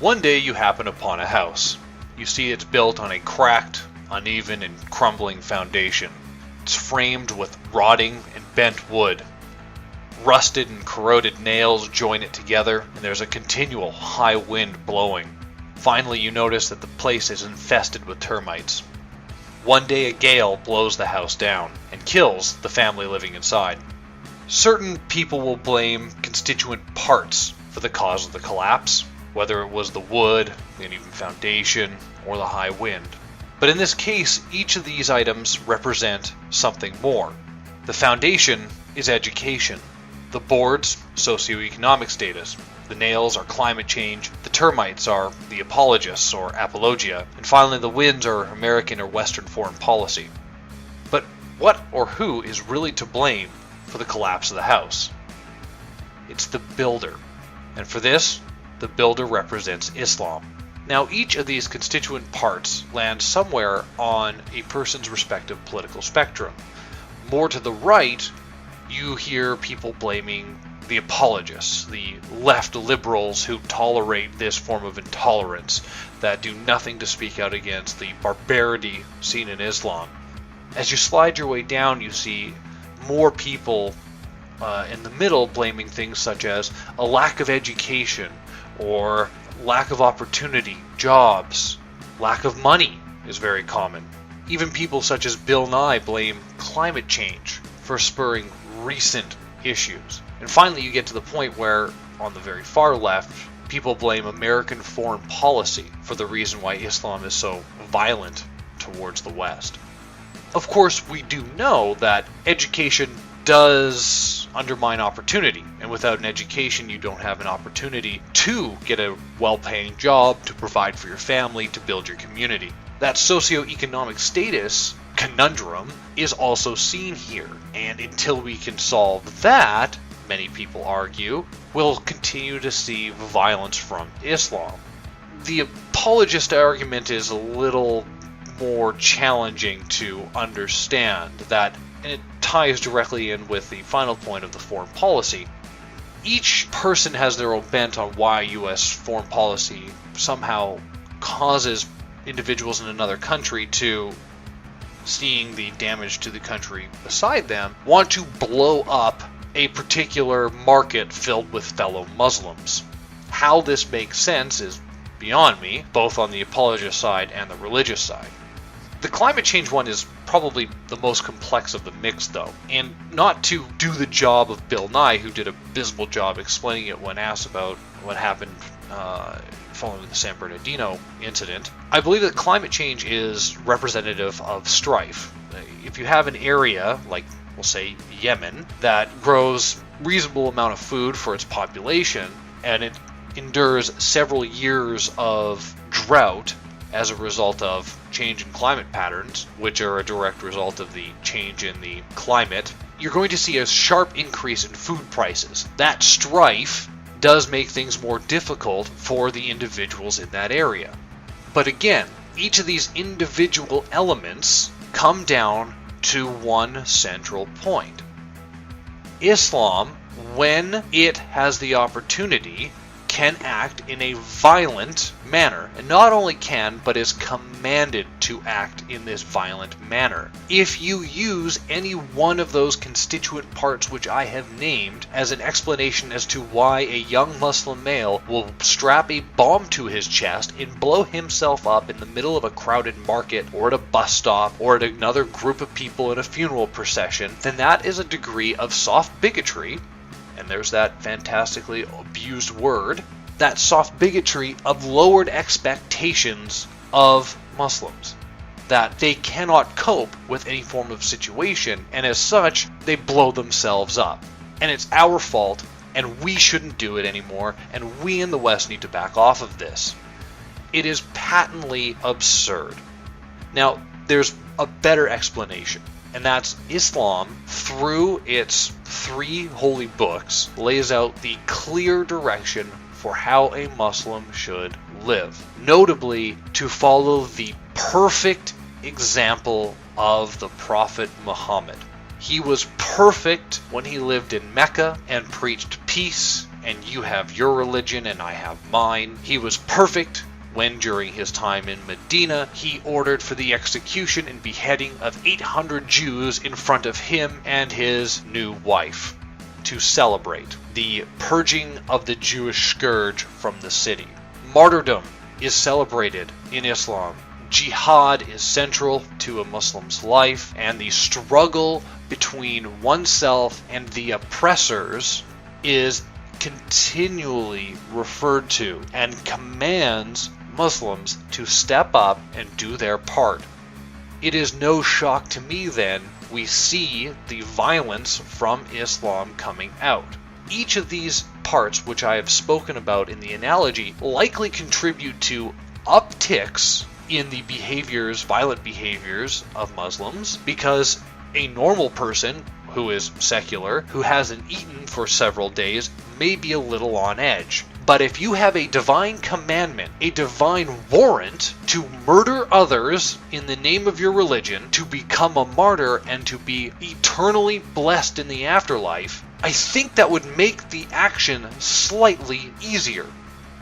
One day you happen upon a house. You see it's built on a cracked, uneven, and crumbling foundation. It's framed with rotting and bent wood. Rusted and corroded nails join it together, and there's a continual high wind blowing. Finally, you notice that the place is infested with termites. One day a gale blows the house down and kills the family living inside. Certain people will blame constituent parts for the cause of the collapse, whether it was the wood, the uneven foundation, or the high wind. But in this case, each of these items represent something more. The foundation is education. The boards, socioeconomic status. The nails are climate change. The termites are the apologists or apologia. And finally, the winds are American or Western foreign policy. But what or who is really to blame for the collapse of the house? It's the builder. And for this, the builder represents Islam. Now, each of these constituent parts lands somewhere on a person's respective political spectrum. More to the right, you hear people blaming the apologists, the left liberals who tolerate this form of intolerance, that do nothing to speak out against the barbarity seen in Islam. As you slide your way down, you see more people in the middle blaming things such as a lack of education, or lack of opportunity, jobs, lack of money is very common. Even people such as Bill Nye blame climate change for spurring recent issues. And finally you get to the point where, on the very far left, people blame American foreign policy for the reason why Islam is so violent towards the West. Of course, we do know that education does undermine opportunity, and without an education you don't have an opportunity to get a well-paying job, to provide for your family, to build your community. That socioeconomic status conundrum is also seen here, and until we can solve that, many people argue, we'll continue to see violence from Islam. The apologist argument is a little more challenging to understand, that, and it ties directly in with the final point of the foreign policy. Each person has their own bent on why U.S. foreign policy somehow causes individuals in another country to, seeing the damage to the country beside them, want to blow up a particular market filled with fellow Muslims. How this makes sense is beyond me, both on the apologist side and the religious side. The climate change one is probably the most complex of the mix, though, and not to do the job of Bill Nye, who did an abysmal job explaining it when asked about what happened following the San Bernardino incident. I believe that climate change is representative of strife. If you have an area, like we'll say Yemen, that grows reasonable amount of food for its population, and it endures several years of drought as a result of change in climate patterns, which are a direct result of the change in the climate, you're going to see a sharp increase in food prices. That strife does make things more difficult for the individuals in that area. But again, each of these individual elements come down to one central point. Islam, when it has the opportunity, can act in a violent manner, and not only can, but is commanded to act in this violent manner. If you use any one of those constituent parts which I have named as an explanation as to why a young Muslim male will strap a bomb to his chest and blow himself up in the middle of a crowded market, or at a bus stop, or at another group of people in a funeral procession, then that is a degree of soft bigotry. And there's that fantastically abused word, that soft bigotry of lowered expectations of Muslims. That they cannot cope with any form of situation, and as such, they blow themselves up. And it's our fault, and we shouldn't do it anymore, and we in the West need to back off of this. It is patently absurd. Now, there's a better explanation. And that's Islam, through its 3 holy books, lays out the clear direction for how a Muslim should live. Notably, to follow the perfect example of the Prophet Muhammad. He was perfect when he lived in Mecca and preached peace and you have your religion and I have mine. He was perfect when, during his time in Medina, he ordered for the execution and beheading of 800 Jews in front of him and his new wife to celebrate the purging of the Jewish scourge from the city. Martyrdom is celebrated in Islam. Jihad is central to a Muslim's life, and the struggle between oneself and the oppressors is continually referred to and commands Muslims to step up and do their part. It is no shock to me then we see the violence from Islam coming out. Each of these parts which I have spoken about in the analogy likely contribute to upticks in the violent behaviors of Muslims, because a normal person who is secular, who hasn't eaten for several days, may be a little on edge. But if you have a divine commandment, a divine warrant to murder others in the name of your religion, to become a martyr and to be eternally blessed in the afterlife, I think that would make the action slightly easier.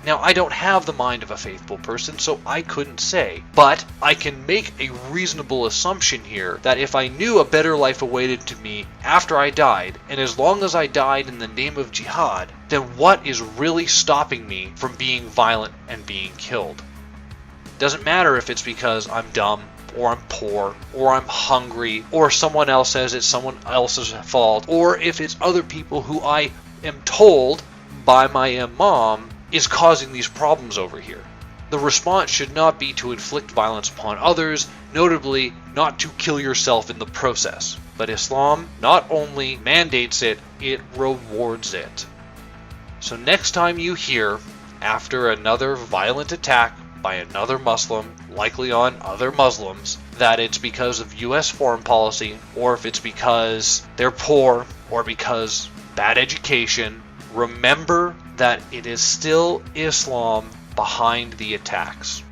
Now, I don't have the mind of a faithful person, so I couldn't say, but I can make a reasonable assumption here that if I knew a better life awaited to me after I died, and as long as I died in the name of jihad, then what is really stopping me from being violent and being killed? Doesn't matter if it's because I'm dumb, or I'm poor, or I'm hungry, or someone else says it's someone else's fault, or if it's other people who I am told by my imam is causing these problems over here. The response should not be to inflict violence upon others, notably not to kill yourself in the process. But Islam not only mandates it, it rewards it. So next time you hear, after another violent attack by another Muslim, likely on other Muslims, that it's because of US foreign policy, or if it's because they're poor, or because bad education, remember that it is still Islam behind the attacks.